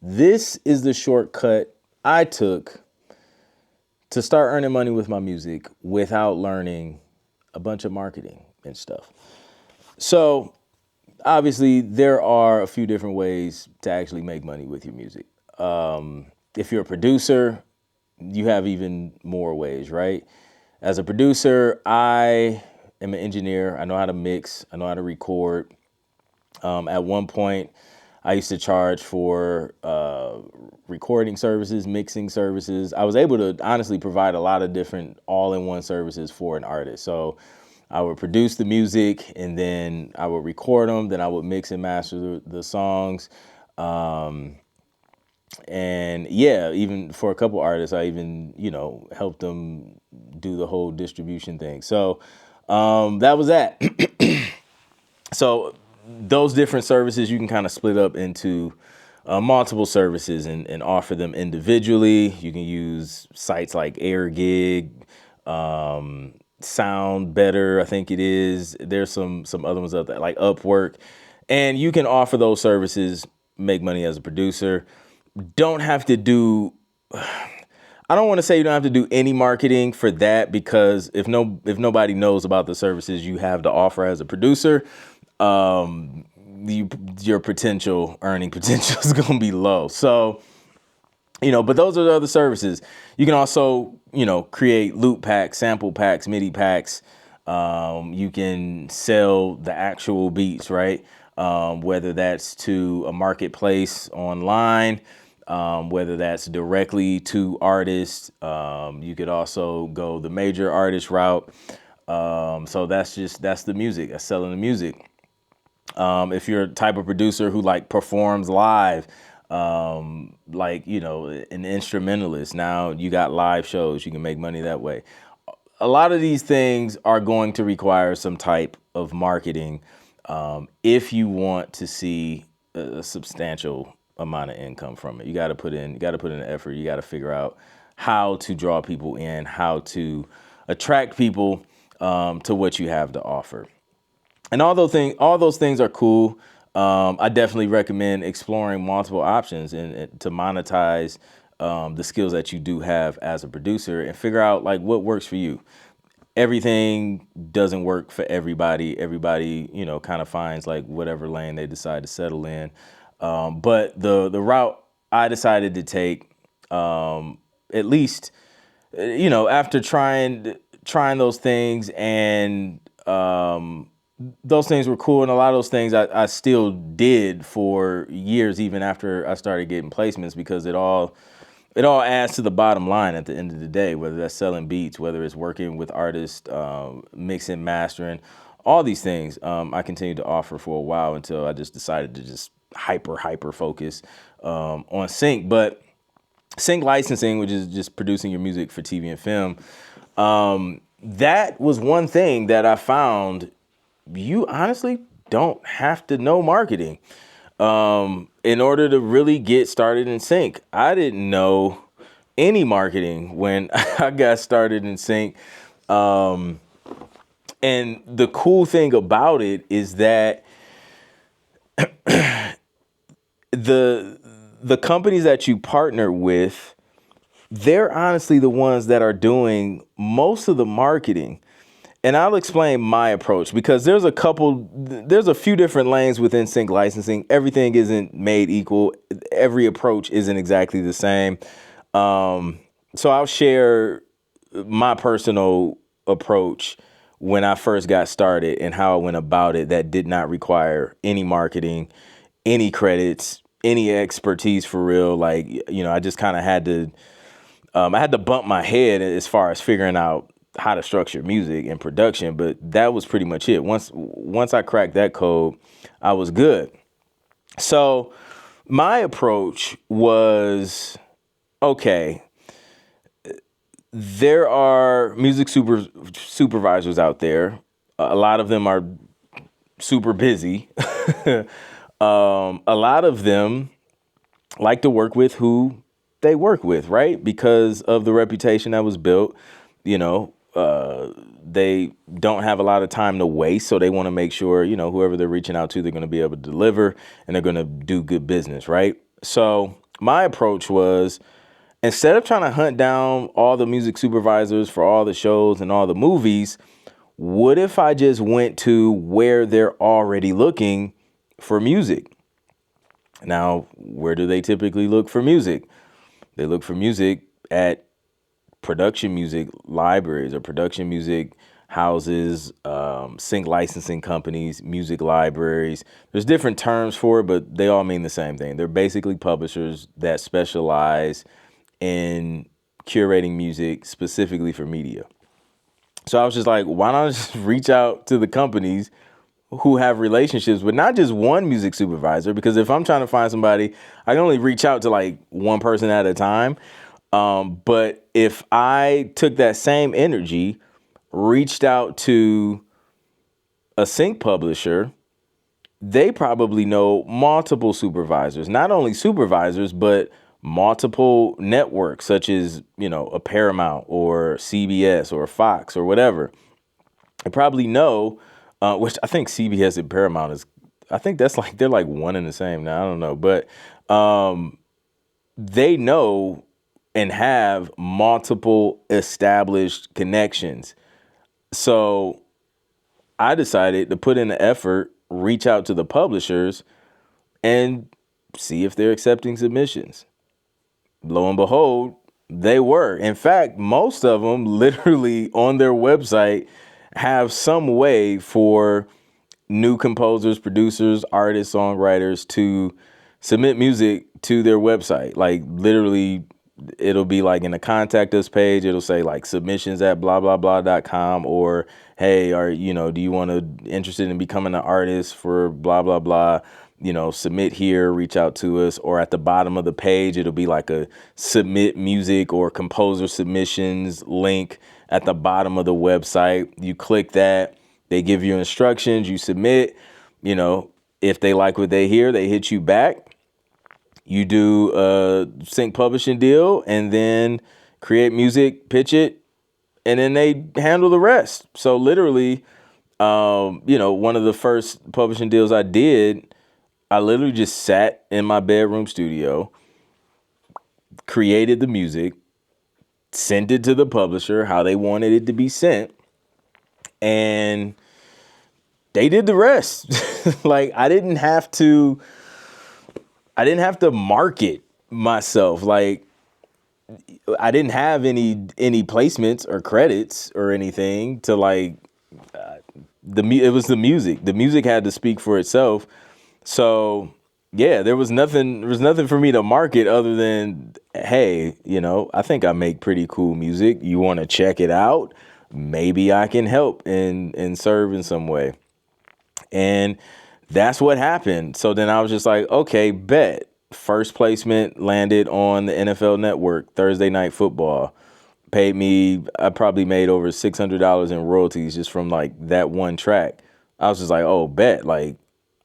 This is the shortcut I took to start earning money with my music without learning a bunch of marketing and stuff. So, obviously, there are a few different ways to actually make money with your music. If you're a producer, you have even more ways, right? As a producer, I am an engineer. I know how to mix, I know how to record. At one point, I used to charge for recording services, mixing services. I was able to honestly provide a lot of different all-in-one services for an artist. So I would produce the music and then I would record them. Then I would mix and master the songs. And yeah, even for a couple artists, I even, helped them do the whole distribution thing. So that was that. So those different services you can kind of split up into multiple services and offer them individually. You can use sites like AirGig, Sound Better, I think it is. There's some other ones out there like Upwork, and you can offer those services, make money as a producer. Don't have to do. I don't want to say you don't have to do any marketing for that, because if nobody knows about the services you have to offer as a producer, your potential earning potential is going to be low. So, but those are the other services. You can also, create loop packs, sample packs, MIDI packs. You can sell the actual beats, right? Whether that's to a marketplace online, whether that's directly to artists. You could also go the major artist route. So that's the music. That's selling the music. If you're a type of producer who performs live, an instrumentalist, now you got live shows, you can make money that way. A lot of these things are going to require some type of marketing if you want to see a substantial amount of income from it. You got to put in the effort. You got to figure out how to draw people in, how to attract people to what you have to offer. And all those things are cool. I definitely recommend exploring multiple options and to monetize the skills that you do have as a producer, and figure out what works for you. Everything doesn't work for everybody. Everybody, kind of finds whatever lane they decide to settle in. But the route I decided to take, at least, after trying those things, and those things were cool, and a lot of those things I still did for years, even after I started getting placements, because it all adds to the bottom line at the end of the day, whether that's selling beats, whether it's working with artists, mixing, mastering, all these things I continued to offer for a while, until I just decided to just hyper focus on sync. But sync licensing, which is just producing your music for TV and film, that was one thing that I found you honestly don't have to know marketing in order to really get started in sync. I didn't know any marketing when I got started in sync. And the cool thing about it is that the companies that you partner with, they're honestly the ones that are doing most of the marketing. And I'll explain my approach, because there's a few different lanes within sync licensing. Everything isn't made equal. Every approach isn't exactly the same. So I'll share my personal approach when I first got started, and how I went about it, that did not require any marketing, any credits, any expertise for real. I just kind of had to, I had to bump my head as far as figuring out how to structure music and production, but that was pretty much it. Once I cracked that code, I was good. So my approach was, okay, there are music supervisors out there. A lot of them are super busy. A lot of them like to work with who they work with, right? Because of the reputation that was built. They don't have a lot of time to waste, so they want to make sure, whoever they're reaching out to, they're going to be able to deliver, and they're going to do good business, right? So my approach was, instead of trying to hunt down all the music supervisors for all the shows and all the movies, what if I just went to where they're already looking for music? Now, where do they typically look for music? They look for music at production music libraries or production music houses, sync licensing companies, music libraries. There's different terms for it, but they all mean the same thing. They're basically publishers that specialize in curating music specifically for media. So I was just like, why not just reach out to the companies who have relationships with not just one music supervisor? Because if I'm trying to find somebody, I can only reach out to like one person at a time. But if I took that same energy, reached out to a sync publisher, they probably know multiple supervisors, not only supervisors, but multiple networks, such as, a Paramount or CBS or Fox or whatever. They probably know, which I think CBS and Paramount I think that's like, they're like one and the same now. I don't know. But they know and have multiple established connections. So I decided to put in the effort, reach out to the publishers, and see if they're accepting submissions. Lo and behold, they were. In fact, most of them literally on their website have some way for new composers, producers, artists, songwriters to submit music to their website. Like literally, it'll be like in the contact us page, it'll say like submissions at blah, blah, blah.com, or, hey, do you want to interested in becoming an artist for blah, blah, blah, submit here, reach out to us. Or at the bottom of the page, it'll be like a submit music or composer submissions link at the bottom of the website. You click that, they give you instructions, you submit, if they like what they hear, they hit you back. You do a sync publishing deal and then create music, pitch it, and then they handle the rest. So literally, one of the first publishing deals I did, I literally just sat in my bedroom studio, created the music, sent it to the publisher how they wanted it to be sent, and they did the rest. Like I didn't have to market myself. Like I didn't have any placements or credits or anything to like it was the music. The music had to speak for itself. So yeah, there was nothing for me to market other than, hey, I think I make pretty cool music. You want to check it out? Maybe I can help and serve in some way. And that's what happened. So then I was just like, okay, bet. First placement landed on the NFL Network, Thursday Night Football. Paid me, I probably made over $600 in royalties just from like that one track. I was just like, oh, bet. Like,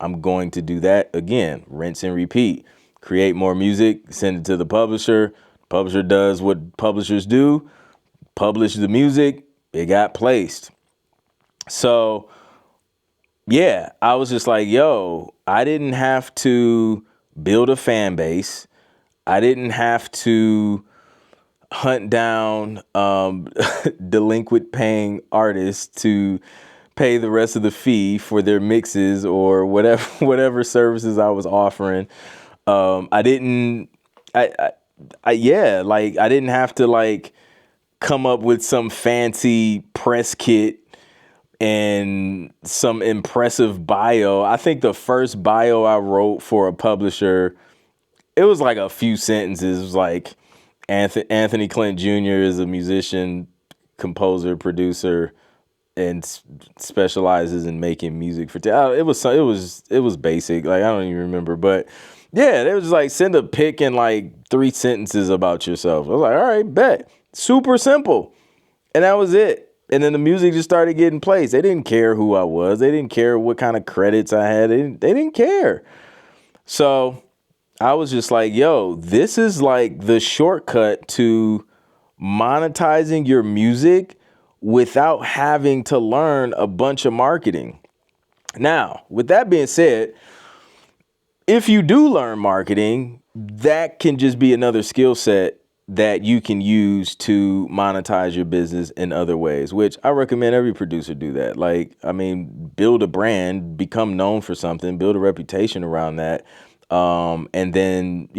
I'm going to do that again, rinse and repeat. Create more music, send it to the publisher. Publisher does what publishers do, publish the music, it got placed. So yeah, I was just like, yo, I didn't have to build a fan base. I didn't have to hunt down delinquent paying artists to pay the rest of the fee for their mixes or whatever services I was offering. I didn't have to like come up with some fancy press kit and some impressive bio. I think the first bio I wrote for a publisher, it was like a few sentences. It was like, Anthony Clint Jr. is a musician, composer, producer, and specializes in making music for. It was basic. Like I don't even remember, but yeah, they was just like, send a pic and like 3 sentences about yourself. I was like, all right, bet. Super simple, and that was it. And then the music just started getting placed. They didn't care who I was. They didn't care what kind of credits I had. They didn't care. So I was just like, yo, this is like the shortcut to monetizing your music without having to learn a bunch of marketing. Now, with that being said, if you do learn marketing, that can just be another skill set that you can use to monetize your business in other ways, which I recommend every producer do that. Like, I mean, build a brand, become known for something, build a reputation around that. And then,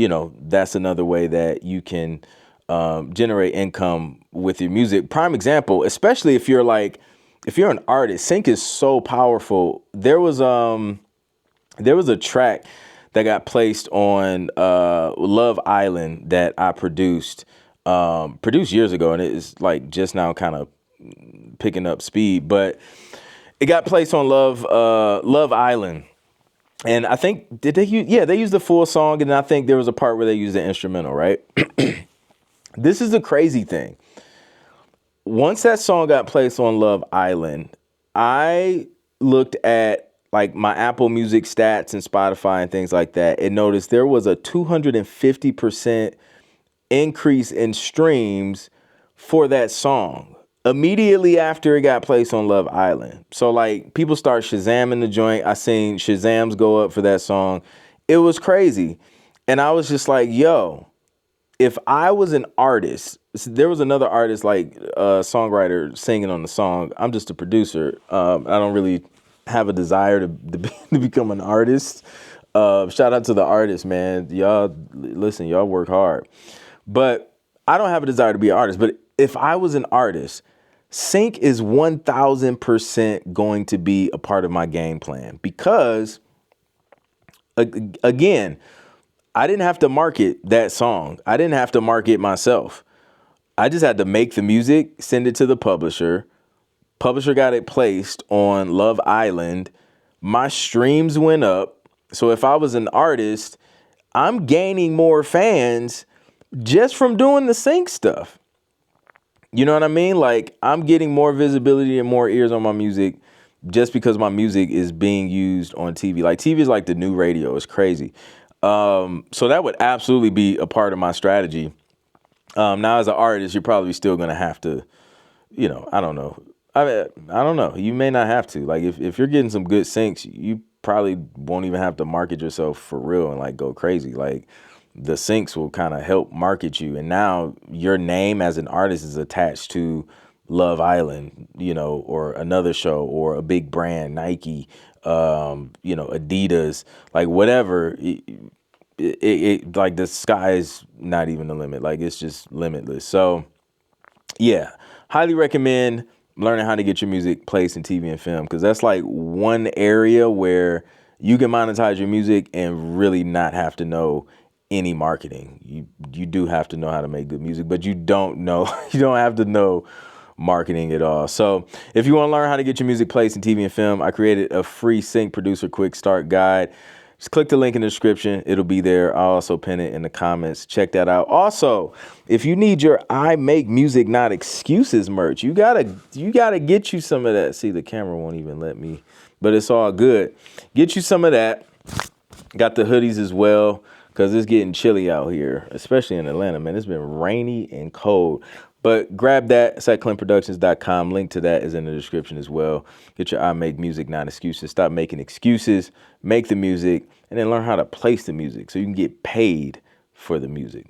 that's another way that you can generate income with your music. Prime example, especially if you're an artist, sync is so powerful. There was a track that got placed on Love Island that I produced years ago, and it is like just now kind of picking up speed. But it got placed on Love Island, and I think did they use? Yeah, they used the full song, and I think there was a part where they used the instrumental. Right. This is the crazy thing. Once that song got placed on Love Island, I looked at like my Apple Music stats and Spotify and things like that, and noticed there was a 250% increase in streams for that song immediately after it got placed on Love Island. So like people start Shazamming the joint. I seen Shazams go up for that song. It was crazy. And I was just like, yo, if I was an artist, there was another artist, like a songwriter singing on the song. I'm just a producer. I don't really have a desire to become an artist. Shout out to the artists, man. Y'all, listen, y'all work hard. But I don't have a desire to be an artist. But if I was an artist, sync is 1000% going to be a part of my game plan because, again, I didn't have to market that song. I didn't have to market myself. I just had to make the music, send it to the publisher. Publisher got it placed on Love Island. My streams went up. So if I was an artist, I'm gaining more fans just from doing the sync stuff. You know what I mean? Like, I'm getting more visibility and more ears on my music just because my music is being used on TV. Like, TV is like the new radio. It's crazy. So that would absolutely be a part of my strategy. Now, as an artist, you're probably still going to have to, I don't know. I don't know. You may not have to. Like, if you're getting some good syncs, you probably won't even have to market yourself for real and like go crazy. Like, the syncs will kind of help market you. And now your name as an artist is attached to Love Island, or another show or a big brand, Nike, Adidas, like whatever. It like the sky is not even the limit. Like, it's just limitless. So yeah, highly recommend learning how to get your music placed in TV and film, because that's like one area where you can monetize your music and really not have to know any marketing. You do have to know how to make good music, but you don't have to know marketing at all. So if you want to learn how to get your music placed in TV and film, I created a free sync producer quick start guide. Just click the link in the description. It'll be there. I'll also pin it in the comments. Check that out. Also, if you need your I Make Music Not Excuses merch, you gotta get you some of that. See, the camera won't even let me, but it's all good. Get you some of that. Got the hoodies as well, because it's getting chilly out here, especially in Atlanta, man. It's been rainy and cold. But grab that. It's at clintproductions.com. Link to that is in the description as well. Get your I Make Music Not Excuses. Stop making excuses. Make the music. And then learn how to place the music so you can get paid for the music.